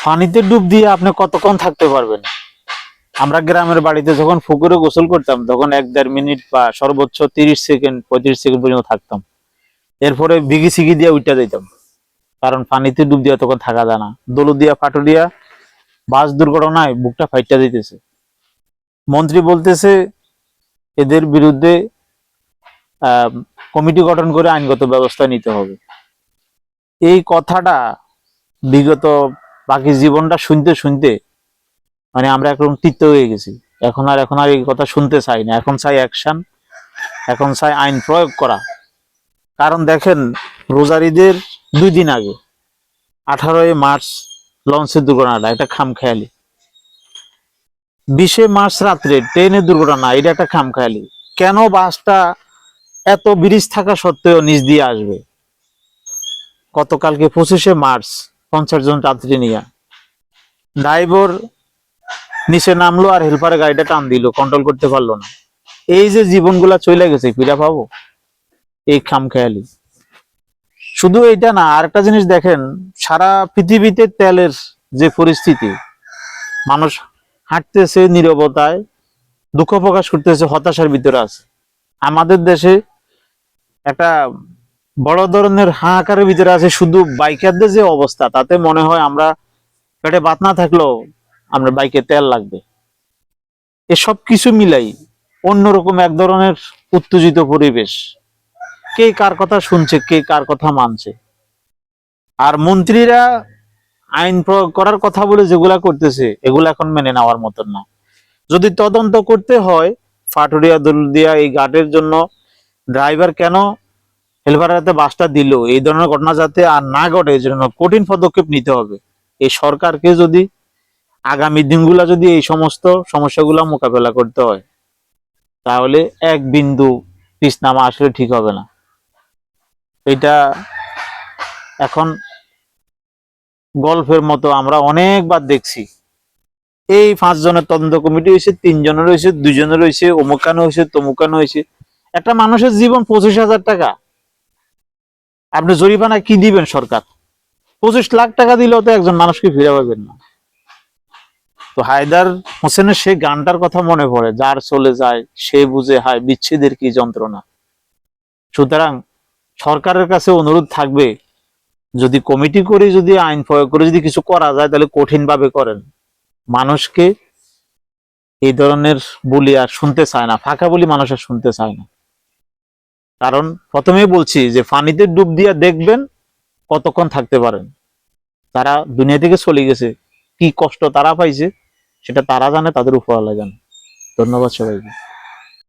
পানিতে ডুব দিয়ে আপনি কতক্ষণ থাকতে পারবেন? আমরা গ্রামের বাড়িতে যখন পুকুরে গোসল করতাম তখন 1-1.5 মিনিট বা সর্বোচ্চ 30 সেকেন্ড 35 সেকেন্ড পর্যন্ত থাকতাম। এরপরে বিগি সিগি দিয়ে উঠতে যেতাম, কারণ পানিতে ডুব দিয়ে তখন থাকা যায় না। দৌলতদিয়া পাটুরিয়া বাস দুর্ঘটনায় বুকটা ফাইটটা দিতেছে। মন্ত্রী বলতেছে এদের বিরুদ্ধে কমিটি গঠন করে আইনগত ব্যবস্থা নিতে হবে। এই কথাটা বিগত বাকি জীবনটা শুনতে শুনতে মানে আমরা একরকম তিক্ত হয়ে গেছি। এখন আর এই কথা শুনতে চাই না। এখন চাই অ্যাকশন, এখন চাই আইন প্রয়োগ করা। কারণ দেখেন, রোজার ঈদের 2 দিন আগে 18 মার্চ লঞ্চের দুর্ঘটনাটা একটা খামখেয়ালি, 20 মার্চ রাত্রে ট্রেনের দুর্ঘটনা, এটা একটা খামখেয়ালি। কেন বাসটা এত ব্রিজ থাকা সত্ত্বেও নিচ দিয়ে আসবে? গতকালকে 25 মার্চ 50 জন যাত্রী নিয়ে ড্রাইভার নিচে নামলো আর হেল্পারে গাড়িটা টান দিল, কন্ট্রোল করতে পারলো না। এই যে জীবনগুলা চলে গেছে, ফিরে পাবো? এই খামখেয়ালি। শুধু এইটা না, আরেকটা জিনিস দেখেন, সারা পৃথিবীতে তেলের যে পরিস্থিতি, মানুষ হাঁটতেছে নীরবতায়, দুঃখ প্রকাশ করতেছে, হতাশার ভিতরে আছে। আমাদের দেশে একটা বড় ধরনের হাহাকারের ভিতরে আছে। শুধু বাইকারদের যে অবস্থা, তাতে মনে হয় আমরা পেটে ভাত না থাকলেও আমরা বাইকে তেল লাগবে। এসব কিছু মিলাই অন্যরকম এক ধরনের উত্তেজিত পরিবেশ। কে কার কথা শুনছে, কে কার কথা মানছে? আর মন্ত্রীরা আইন প্রয়োগ করার কথা বলে যেগুলা করতেছে, এগুলো এখন মেনে নেওয়ার মতন না। যদি তদন্ত করতে হয়, পাটুরিয়া দৌলতদিয়া এই ঘাটের জন্য ড্রাইভার কেন হেলপারের হাতে বাসটা দিল, এই ধরনের ঘটনা যাতে আর না ঘটে, এই জন্য কঠিন পদক্ষেপ নিতে হবে। এই সরকারকে যদি আগামী দিনগুলা যদি এই সমস্ত সমস্যাগুলা মোকাবেলা করতে হয়, তাহলে এক বিন্দু পিছ নামা আসলে ঠিক হবে না। এটা এখন গল্পের মতো আমরা অনেকবার দেখছি। এই 5 জনের তদন্ত কমিটি হয়েছে, 3 জনের হয়েছে, 2 জনের হয়েছে, অমুকানো হয়েছে, তমুকানো হয়েছে। একটা মানুষের জীবন 25,000 টাকা, আপনি জরিমানা কি দিবেন? সরকার 25 লাখ টাকা দিলেও তো একজন মানুষকে ফিরে পাবেন না। তো হায়দার হোসেনের সেই গানটার কথা মনে পড়ে, যার চলে যায় সে বুঝে হায় বিচ্ছেদের কি যন্ত্রণা। সুতরাং সরকারের কাছে অনুরোধ থাকবে, যদি কমিটি করে, যদি আইন প্রয়োগ করে যদি কিছু করা যায়, তাহলে কঠিন ভাবে করেন। মানুষকে এই ধরনের বলি আর শুনতে চায় না, ফাঁকা বলি মানুষ আর শুনতে চায় না। কারণ প্রথমেই বলছি যে পানিতে ডুব দিয়ে দেখবেন কতক্ষণ থাকতে পারেন। তারা দুনিয়া থেকে চলে গেছে, কি কষ্ট তারা পাইছে সেটা তারা জানে, তাদের উপরওয়ালা জানে। ধন্যবাদ সবাইকে।